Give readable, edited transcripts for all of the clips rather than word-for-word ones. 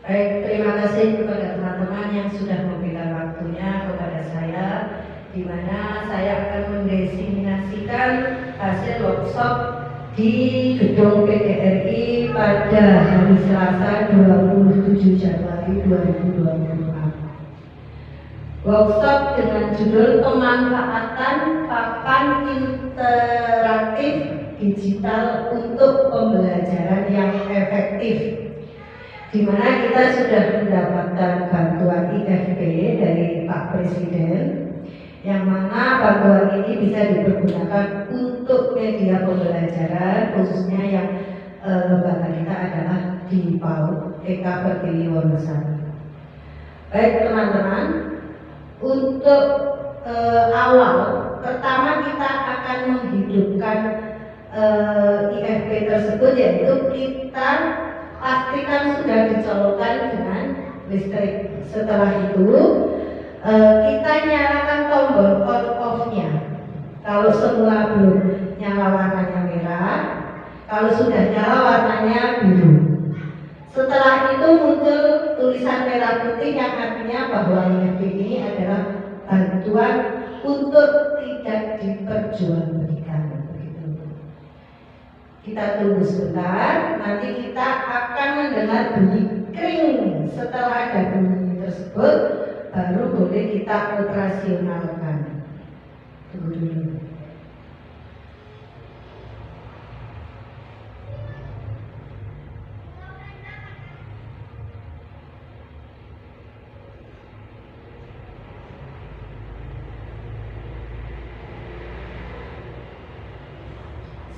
Baik, terima kasih kepada teman-teman yang sudah memberikan waktunya kepada saya, di mana saya akan mendiseminasikan hasil workshop di gedung PGRI pada hari Selasa 27 Januari 2024. Workshop dengan judul pemanfaatan papan interaktif digital untuk pembelajaran yang efektif, di mana kita sudah mendapatkan bantuan IFP dari Pak Presiden, yang mana bantuan ini bisa dipergunakan untuk media pembelajaran, khususnya yang lembaga kita adalah di PAUD TK Pertiwi Wonosari. Baik teman-teman, untuk awal pertama kita akan menghidupkan IFP tersebut, yaitu kita pastikan sudah dicolokkan dengan listrik. Setelah itu kita nyalakan tombol on off-nya. Kalau semula belum nyala warnanya merah, kalau sudah nyala warnanya biru. Setelah itu muncul tulisan merah putih yang artinya bahwa IFP ini adalah bantuan untuk tidak diperjualbelikan. Kita tunggu sebentar, nanti kita akan mendengar bunyi kring. Setelah ada bunyi tersebut, baru boleh kita operasionalkan. Tunggu dulu.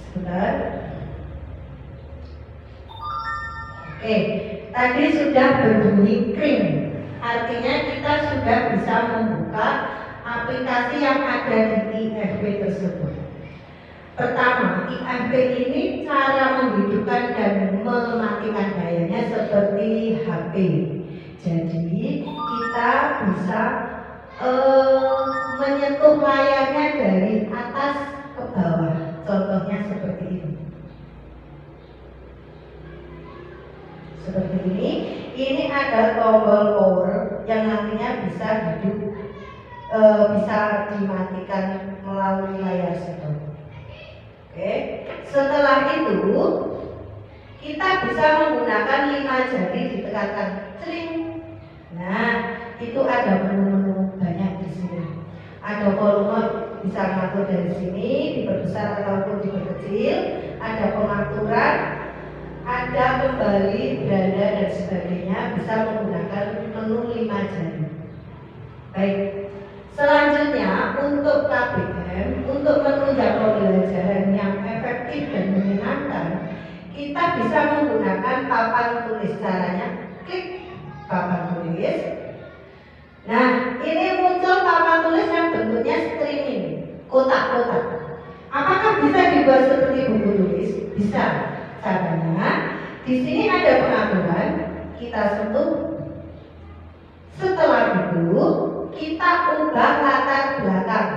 Sebentar. Oke, tadi sudah berbunyi kring, artinya kita sudah bisa membuka aplikasi yang ada di IFP tersebut. Pertama, IFP ini cara menghidupkan dan mematikan dayanya seperti HP. Jadi kita bisa menyentuh layarnya dari atas ke bawah. Contohnya seperti ini. Seperti ini. Ini ada tombol power yang nantinya bisa hidup, bisa dimatikan melalui layar situ. Oke. Setelah itu kita bisa menggunakan 5 jari ditekankan, cling. Nah, itu ada menu-menu banyak di sini. Ada volume, bisa mengatur dari sini, diperbesar ataupun diperkecil. Ada pengaturan, ada kembali, beranda dan sebagainya. Bisa menggunakan menu 5 jari. Baik. Selanjutnya untuk KBM, untuk menunjang pembelajaran yang efektif dan menyenangkan, kita bisa menggunakan papan tulis. Caranya klik papan tulis. Nah, ini muncul papan tulis yang bentuknya streaming, kotak-kotak. Apakah bisa dibuat seperti buku tulis? Bisa. Caranya, di sini ada pengaturan, kita sentuh. Setelah itu, kita ubah latar belakang.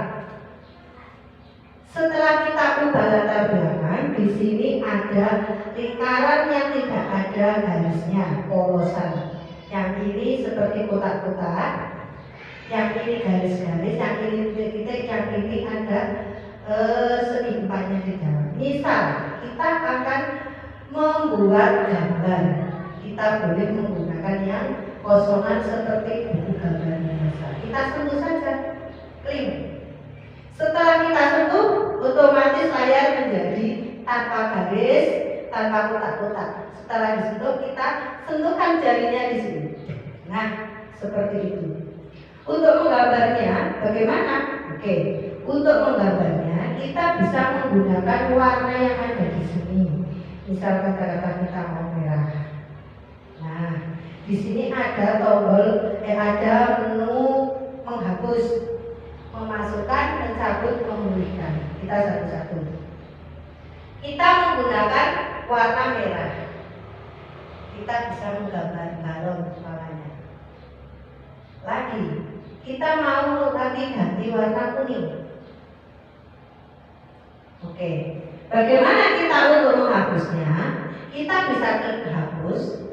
Setelah kita ubah latar belakang, di sini ada lingkaran yang tidak ada garisnya, polosan. Yang ini seperti kotak-kotak, yang ini garis-garis, yang ini titik-titik, yang ini ada segi empatnya di dalam. Misal kita akan membuat gambar, kita boleh menggunakan yang kosongan seperti buku gambar biasa. Kita sentuh saja, klik. Setelah kita sentuh, otomatis layar menjadi tanpa garis, tanpa kotak-kotak. Setelah disentuh, kita sentuhkan jarinya di sini. Nah, seperti itu. Untuk menggambarnya, bagaimana? Oke, untuk menggambarnya kita bisa menggunakan warna yang ada di sini. Misal kata-kata kita mau merah. Nah, di sini ada tombol, ada menu menghapus, memasukkan, mencabut, memulihkan. Kita satu-satu. Kita menggunakan warna merah. Kita bisa menggambar balon warnanya. Lagi, kita mau lagi ganti warna kuning. Oke, bagaimana kita untuk menghapusnya? Kita bisa klik hapus.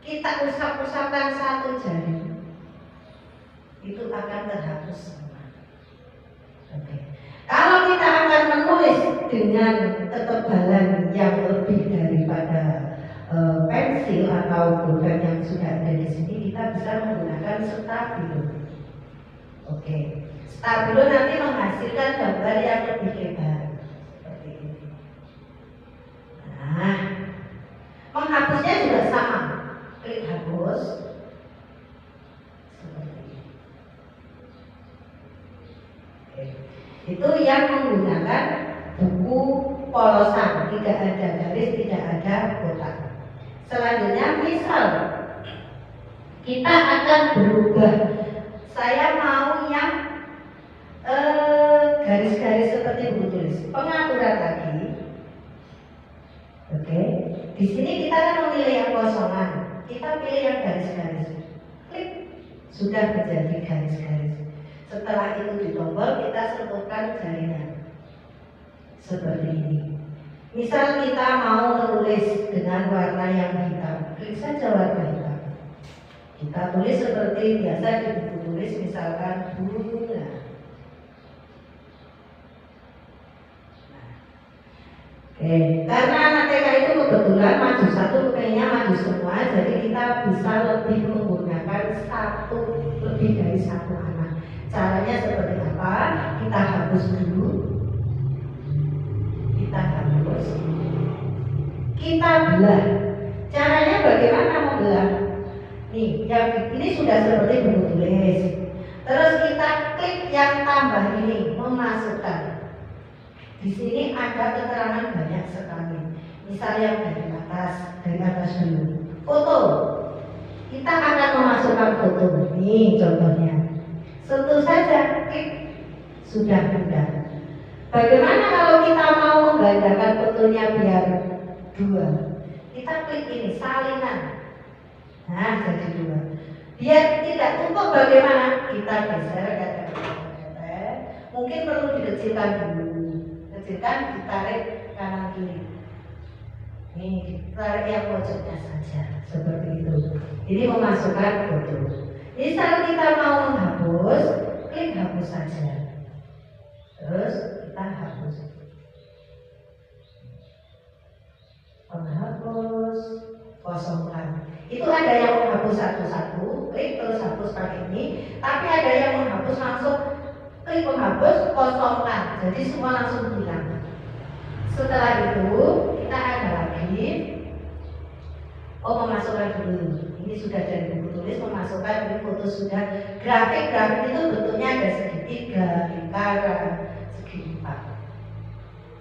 kita usap-usapkan satu jari, itu akan terhapus semua. Oke. Kalau kita akan menulis dengan ketebalan yang lebih daripada pensil atau pulpen yang sudah ada di sini, kita bisa menggunakan stabilo. Oke. Stabilo nanti menghasilkan gambar yang lebih lebar seperti ini. Nah, menghapusnya juga sama. Klik hapus seperti ini. Oke. Itu yang menggunakan buku polosan, tidak ada garis, tidak ada kotak. Selanjutnya, misal kita akan berubah, saya mau yang garis-garis seperti buku tulis, pengaturan lagi. Oke, di sini kita kan memilih yang kosongan, kita pilih yang garis-garis, klik, sudah menjadi garis-garis. Setelah itu di tombol kita sentuhkan jarinya seperti ini. Misal kita mau menulis dengan warna yang hitam, klik saja warna hitam. Kita tulis seperti biasa di buku tulis, misalkan bunga. Oke, karena anak TK itu kebetulan maju satu, kayaknya maju semua, jadi kita bisa lebih menggunakan lebih dari satu anak. Caranya seperti apa? Kita hapus dulu, kita hapus, kita belah. Caranya bagaimana membelah? Nih, yang ini sudah seperti buku tulis. Terus kita klik yang tambah ini, memasukkan. Di sini ada keterangan banyak sekali. Misal yang dari atas dulu. Foto. Kita akan memasukkan foto. Ini contohnya. Sentuh saja, klik. Sudah mudah. Bagaimana kalau kita mau menggandakan fotonya biar dua? Kita klik ini, salinan. Nah, jadi dua. Biar tidak tumpuk bagaimana? Kita geser, mungkin perlu dikecilkan dulu. Kecilkan, ditarik kanan kiri. Ini tarik yang pojoknya saja, seperti itu. Ini memasukkan foto. Misal kita mau menghapus, klik hapus saja. Terus kita hapus. Menghapus, kosongkan. Itu ada yang menghapus satu-satu, klik terus hapus pakai ini. Tapi ada yang menghapus langsung, klik menghapus, kosongkan. Jadi semua langsung hilang. Setelah itu kita ada lagi, memasukkan dulu. Ini sudah dari buku tulis, memasukkan ini foto sudah. Grafik itu bentuknya ada segitiga, lingkaran, segi empat.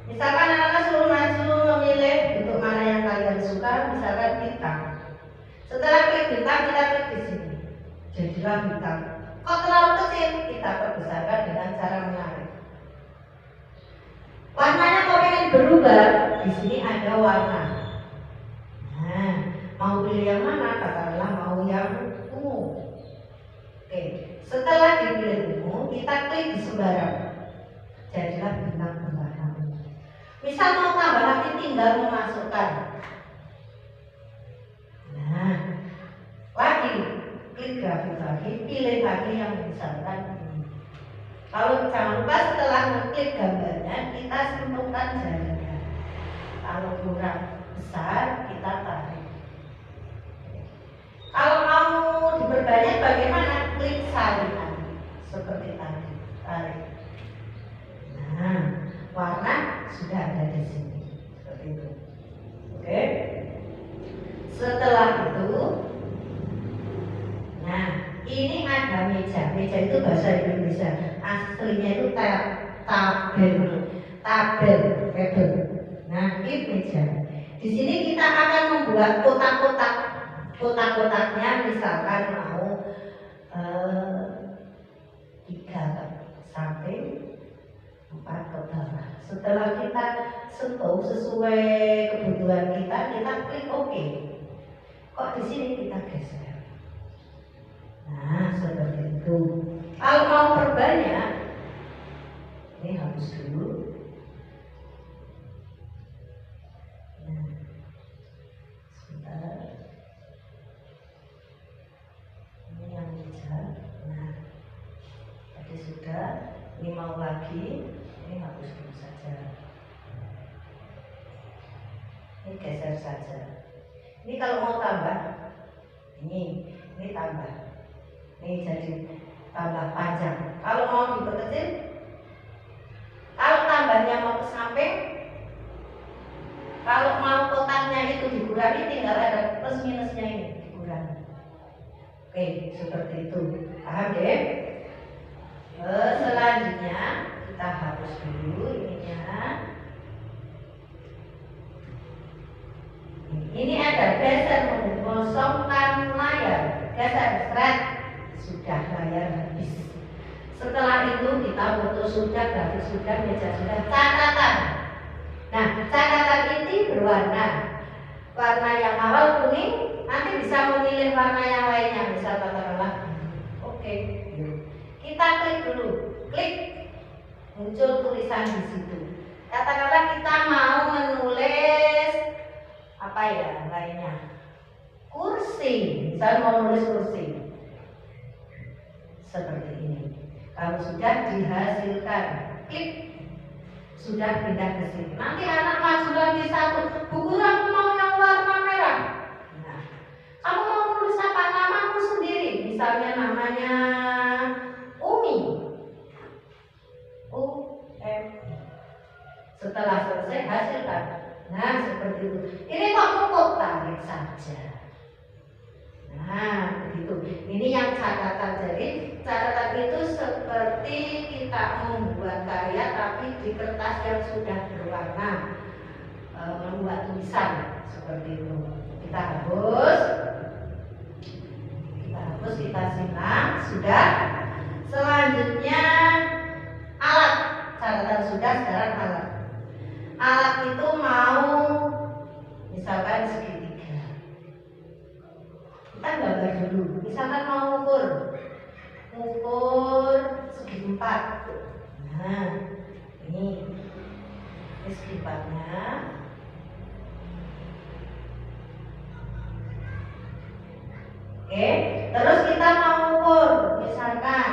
Misalkan anak-anak suruh maju memilih bentuk mana yang kalian suka, misalkan bintang. Setelah klik bintang, kita klik di sini. Jadilah bintang. Kok terlalu kecil, kita perbesarkan dengan cara menarik. Warnanya kalau ingin berubah, di sini ada warna. Nah, mau pilih yang mana? Katakanlah mau yang ungu. Oke, setelah dipilih ungu, kita klik di sembarang. Jadilah bintang berwarna. Misal mau tambah lagi, tinggal memasukkan. Nah, lagi klik grafik lagi, pilih lagi yang misalkan ini. Kalau jangan lupa setelah mengklik gambarnya, kita sentuhkan jarinya. Kalau kurang besar, kita tarik. Kalau mau diperbanyak bagaimana? Klik salinan seperti tadi, tarik. Nah, warna sudah ada di sini, seperti itu. Oke. Setelah itu, nah ini ada meja. Meja itu bahasa Indonesia. Aslinya itu tabel. Nah, ini meja. Di sini kita akan membuat kotak-kotak. Kotak-kotaknya misalkan mau 3 sampai 4 ke bawah. Setelah kita sentuh sesuai kebutuhan kita klik OK. Kok di sini kita geser. Nah, seperti itu. Kalau mau perbanyak, ini hapus dulu. Nah, sebentar. lagi, ini hapus dulu saja. Ini geser saja. Ini kalau mau tambah, ini tambah. Ini jadi tambah panjang. Kalau mau diperkecil, kalau tambahnya mau ke samping, kalau mau kotaknya itu dikurangi, tinggal ada plus minusnya ini dikurangi. Oke, seperti itu. Paham deh? Selanjutnya kita hapus dulu ininya. Ini ada geser mengosongkan layar. Geser stret, sudah layar habis. Setelah itu kita foto sudah, grafik sudah, meja sudah, catatan. Nah, catatan ini berwarna. Warna yang awal kuning, nanti bisa memilih warna yang lainnya. Misal katakanlah, oke. Kita klik dulu, klik, muncul tulisan di situ. Katakanlah kita mau menulis apa ya lainnya, kursi. Misal mau menulis kursi, seperti ini. Kalau sudah dihasilkan, klik, sudah pindah ke sini. Nanti anak maju lagi satu, buku aku mau yang warna merah. Nah, kamu mau menulis apa? Namamu sendiri, misalnya namanya Umi. Setelah selesai hasilkan. Nah, seperti itu. Ini kok cukup, tarik saja. Nah, begitu. Ini yang catatan. Jadi catatan itu seperti kita membuat karya tapi di kertas yang sudah berwarna, membuat tulisan seperti itu. Kita hapus, kita silang, sudah. Selanjutnya alat. Catatan sudah, sekarang alat. Alat itu mau misalkan segitiga. Kita gambar dulu. Misalkan mau ukur segi 4. Nah, ini segi 4-nya. Oke, terus kita mau ukur, misalkan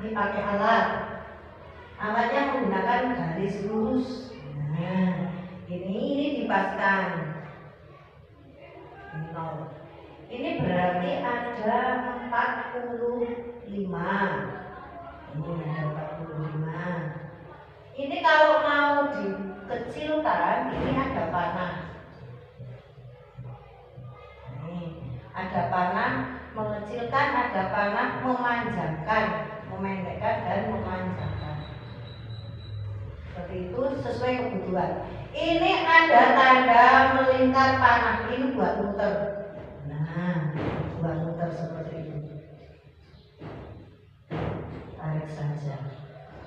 ini pakai alat. Alatnya menggunakan garis lurus. Nah, ini dipaskan. Ini berarti ada 45. Ini ada 45. Ini kalau mau dikecilkan, ini ada panah. Ini ada panah mengecilkan, ada panah memanjangkan, memendekkan dan memanjangkan. Seperti itu sesuai kebutuhan. Ini ada tanda melingkar panah, ini buat muter. Nah, buat muter seperti itu. Tarik saja.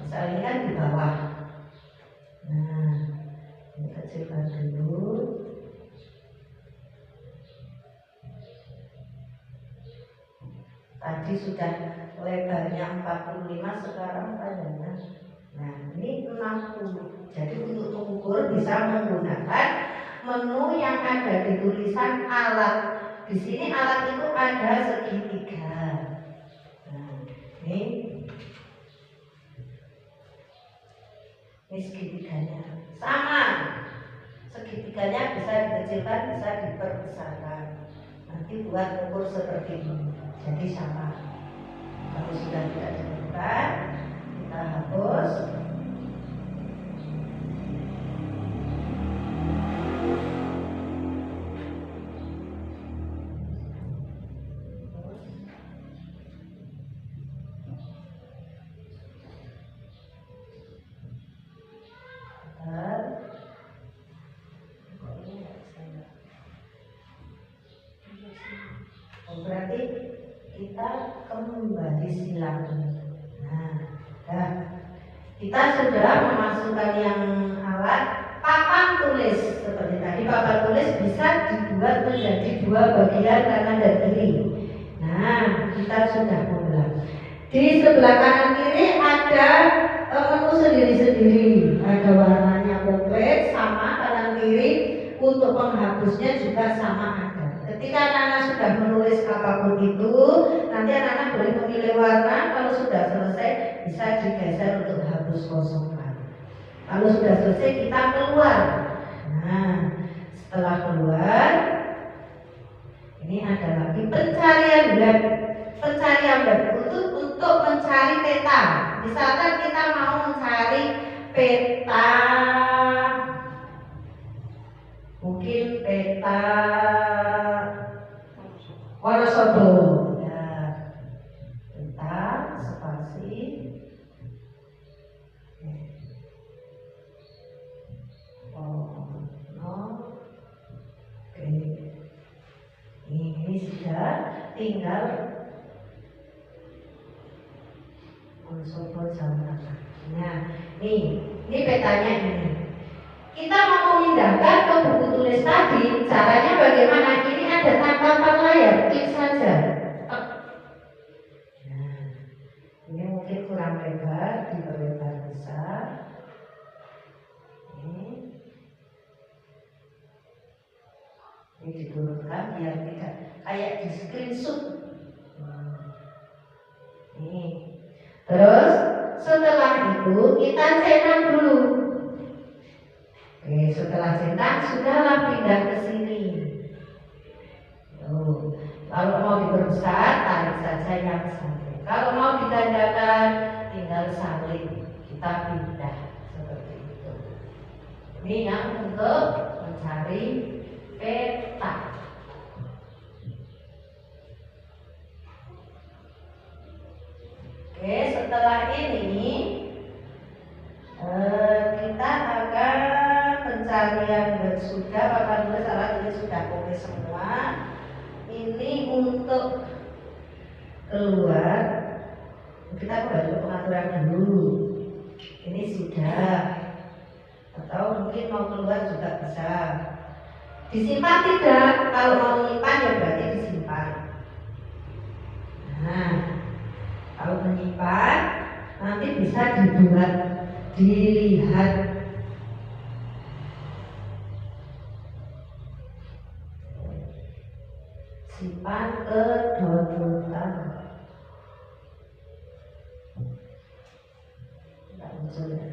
Misalnya ini kan di bawah. Nah, ini kecilkan dulu. Tadi sudah lebarnya 45, sekarang panjangnya. Nah, ini 60. Jadi untuk mengukur bisa menggunakan menu yang ada di tulisan alat. Di sini alat itu ada segitiga. Nah, ini segitiganya. Sama. Segitiganya bisa dikecilkan, bisa diperbesarkan. Nanti buat ukur seperti ini. Jadi sama. Kalau sudah tidak ditemukan, kita hapus. Berarti kita kembali silang. Nah, kita sudah memasukkan yang alat papan tulis seperti tadi. Papan tulis bisa dibuat menjadi 2 bagian kanan dan kiri. Nah, kita sudah membelah. Di sebelah kanan kiri ada menu sendiri-sendiri. Ada warnanya komplit sama kanan kiri. Untuk penghapusnya juga sama ada. ketika anak-anak sudah menulis apapun itu, nanti anak-anak boleh memilih warna. Kalau sudah selesai bisa digeser untuk hapus kosongkan. Kalau sudah selesai kita keluar. Nah, setelah keluar, ini ada lagi pencarian web. Pencarian web itu untuk mencari peta. Misalkan kita mau mencari peta, mungkin peta Wonosobo, ya, peta spasi oke. Ini sudah tinggal Wonosobo Jawa. Nah, ini petanya ini. Kita mau memindahkan ke buku tulis tadi, caranya bagaimana? Ini ada tatapan layar, klik saja. Nah, ini mungkin kurang lebar, diperlebar besar. Ini diturunkan biar tidak kayak di screenshot. Ini. Terus setelah itu kita cetak dulu. Oke, setelah cetak sudahlah pindah ke sini. Kalau mau diperbesar tarik saja yang satu. Kalau mau ditandakan tinggal salin. Kita pindah seperti itu. Ini yang untuk mencari peta. Oke, setelah ini kita akan pencarian sudah Bapak tulis alat ini sudah oke semua. Ini untuk keluar kita baru pengaturan dulu. Ini sudah, atau mungkin mau keluar juga bisa. Disimpan tidak? Kalau mau menyimpan ya berarti disimpan. Nah, kalau menyimpan nanti bisa dibuat, dilihat. Simpan ke downloadan. Tidak muncul ya.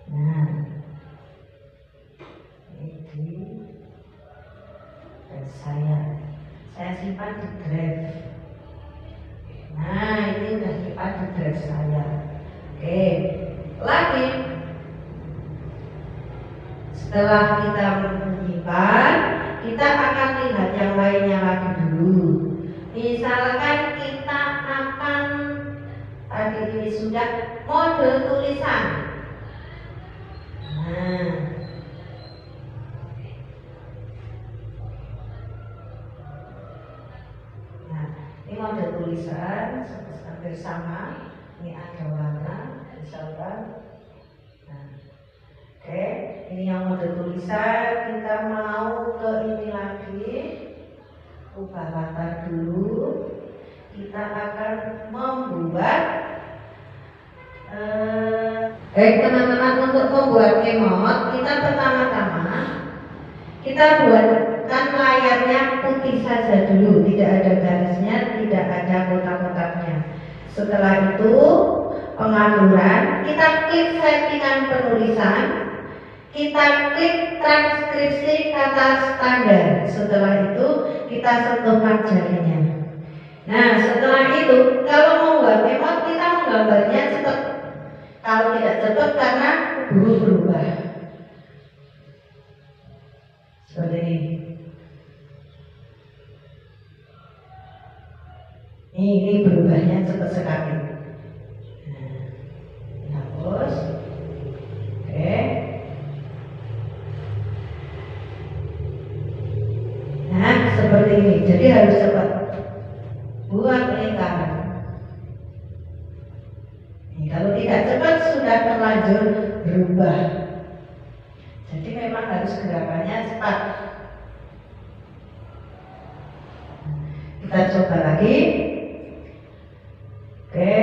Nah, ini saya simpan di drive. Nah, ini udah simpan di drive saya. Oke, lagi setelah kita menyimpan, kita akan lihat yang lainnya lagi dulu. Misalkan kita akan tadi ini sudah mode tulisan. Nah, ini mode tulisan hampir sama. Ini ada warna, misalkan. Nah, oke, ini yang mode tulisan. Kita mau ke ini lagi, ubah latar dulu. Kita akan membuat teman-teman, untuk membuat emot kita pertama-tama kita buatkan layarnya putih saja dulu, tidak ada garisnya, tidak ada kotak-kotaknya. Setelah itu pengaluran, kita klik settingan penulisan, kita klik transkripsi kata standar. Setelah itu kita sentuhkan jarinya. Nah, setelah itu kalau mau buat emot kita menggambarnya cepat. Kalau tidak cepat karena huruf berubah. Seperti ini. Ini berubahnya cepat sekali. Nah, hapus. Oke. Nah, seperti ini. Jadi harus cepat. Buat lingkaran. Kalau tidak cepat sudah terlanjur berubah. Jadi memang harus gerakannya cepat. Kita coba lagi. Oke.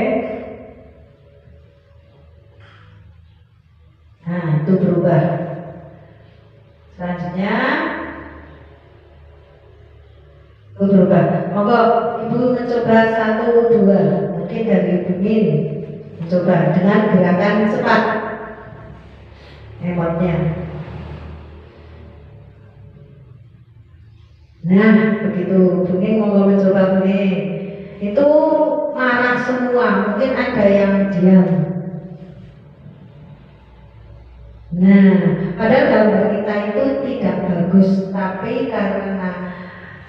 berubah. Monggo Ibu mencoba 1, 2. Mungkin dari Ibu Min mencoba dengan gerakan cepat emotnya. Nah, begitu. Bunyi monggo mencoba bunyi. Itu marah semua, mungkin ada yang diam. Nah, padahal gambar kita itu tidak bagus, tapi karena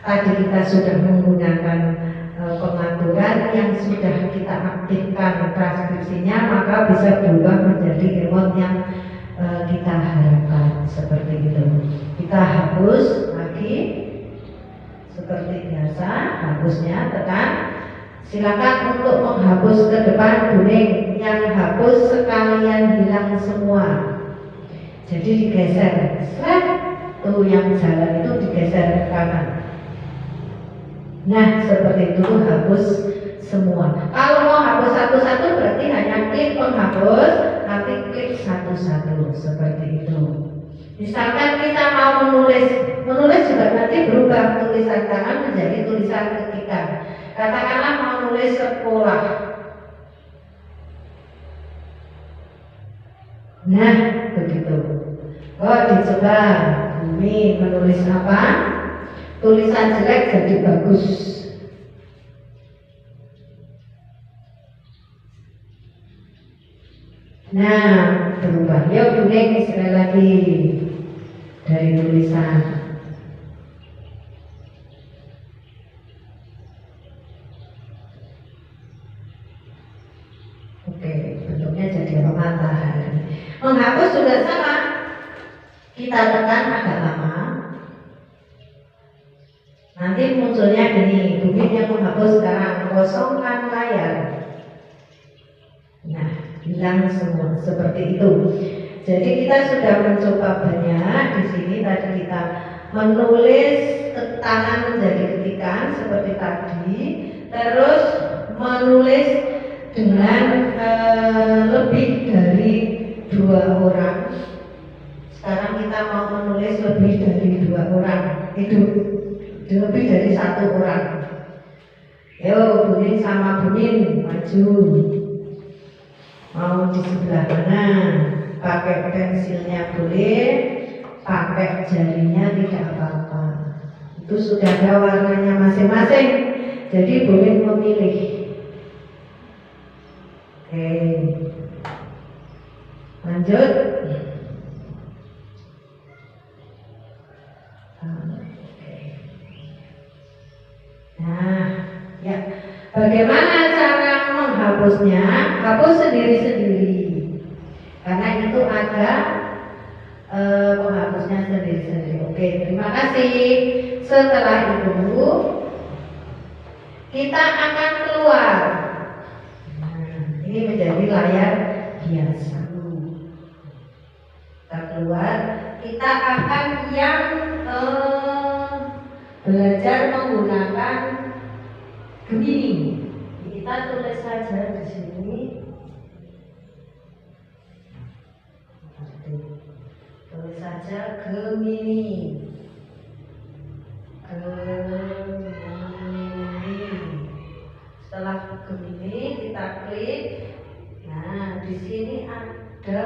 tadi kita sudah menggunakan pengaturan yang sudah kita aktifkan transkripsinya, maka bisa berubah menjadi emot yang kita harapkan seperti itu. Kita hapus lagi seperti biasa, hapusnya tekan. Silakan untuk menghapus ke depan kuning, yang hapus sekalian hilang semua. Jadi digeser, tuh yang jalan itu digeser ke kanan. Nah, seperti itu hapus semua. Kalau mau hapus satu-satu berarti hanya klik penghapus, nanti klik satu-satu seperti itu. Misalkan kita mau menulis juga nanti berubah tulisan tangan menjadi tulisan ketikan. Katakanlah mau nulis sekolah. Nah, begitu. Oh, dicoba Bumi menulis apa? Tulisan jelek jadi bagus. Nah, berubah. Yuk Bumi sekali lagi dari tulisan. Oke, bentuknya jadi matahari. Menghapus juga sama. Kita tekan agak lama. Nanti munculnya gini, Bumi yang menghapus sekarang, kosongkan layar. Nah, hilang semua seperti itu. Jadi kita sudah mencoba banyak. Di sini tadi kita menulis tangan menjadi ketikan seperti tadi, terus menulis dengan lebih dari 2 orang. Sekarang kita mau menulis lebih dari 2 orang. Itu lebih dari 1 orang. Yo, Bunin sama Bunin maju. Mau di sebelah mana? Pakai pensilnya boleh, pakai jarinya tidak apa-apa. Itu sudah ada warnanya masing-masing. Jadi Bunin memilih. Oke, lanjut. Nah, ya, bagaimana cara menghapusnya? Hapus sendiri-sendiri, karena itu ada penghapusnya sendiri-sendiri. Oke, terima kasih. Setelah itu kita akan keluar. Ini menjadi layar biasa. Kita keluar, kita akan yang belajar menggunakan Gemini. Kita tulis saja di sini. Tulis saja Gemini. Setelah Gemini kita klik. Nah, di sini ada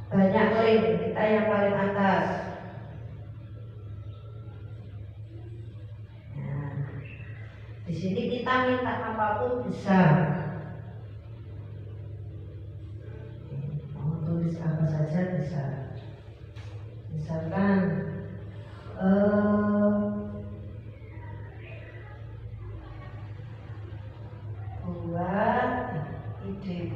banyak link. Kita yang paling atas. Nah, di sini kita minta apapun bisa. Mau tulis apa saja bisa. Misalkan buat game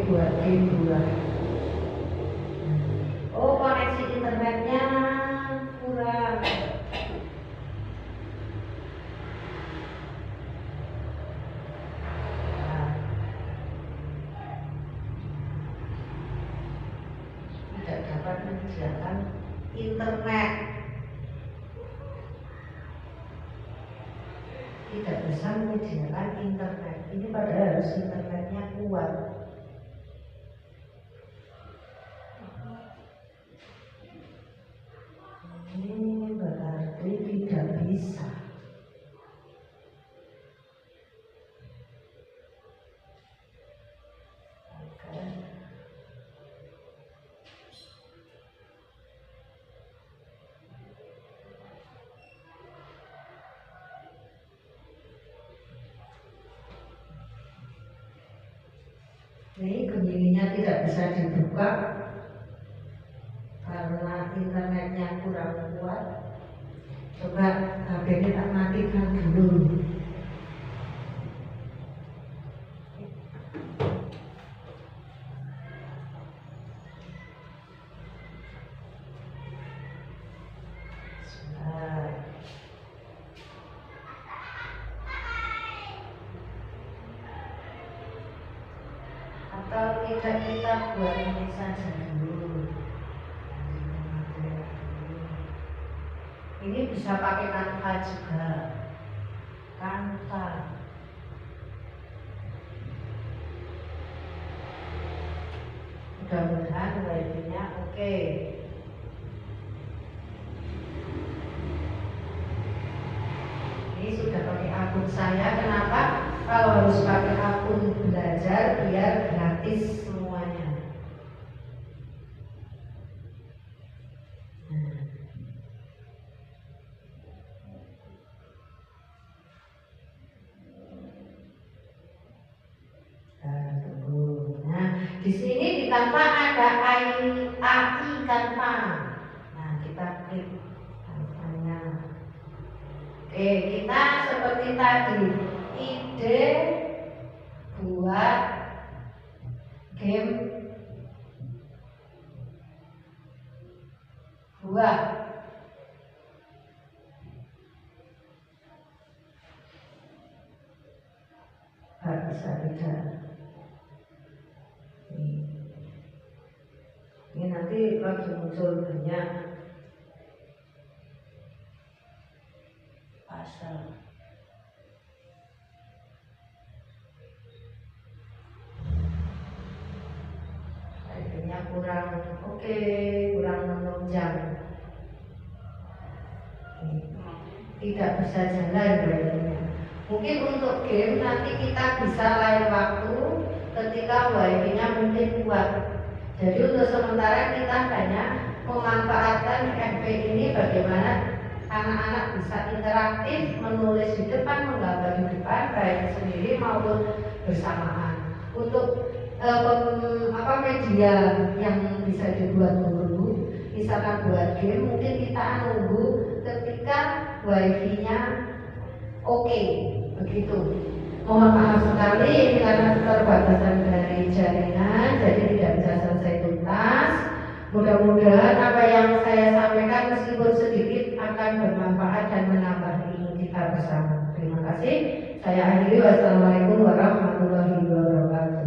buat game buah. Oh, koneksi internetnya kurang. Tidak dapat menyediakan internet. tidak bisa menyediakan internet. Ini padahal harus internetnya kuat. Ini berarti tidak bisa. Ini begininya tidak bisa dibuka karena internetnya kurang kuat. Coba HP-nya tak matikan dulu. Atau tidak kita buat ini saja dulu. Ini bisa pakai Canva juga. Canva. Mudah-mudahan wifi-nya oke. Ini sudah pakai akun saya. Kenapa? Kalau harus pakai akun belajar biar gratis semuanya. Nah, di sini di Canva ada AI Canva. Nah, kita klik Canva-nya. Oke, kita seperti tadi ide buat game buah. Bisa tidak. Ini nanti lagi muncul banyak pasal. Akhirnya kurang oke, kurang menunjang. Tidak bisa jalan berarti. Mungkin untuk game nanti kita bisa lain waktu ketika wifi-nya mungkin kuat. Jadi untuk sementara kita hanya memanfaatkan FB ini bagaimana anak-anak bisa interaktif, menulis di depan, menggambar di depan, baik sendiri maupun bersamaan. Untuk media yang bisa dibuat dulu, misalkan buat game, mungkin kita nunggu ketika wifi-nya oke, begitu. Mohon maaf sekali karena keterbatasan dari jaringan, jadi tidak bisa selesai tuntas. Mudah-mudahan apa yang saya sampaikan meskipun sedikit akan bermanfaat dan menambah ilmu kita bersama. Terima kasih. Saya akhiri. Wassalamualaikum warahmatullahi wabarakatuh.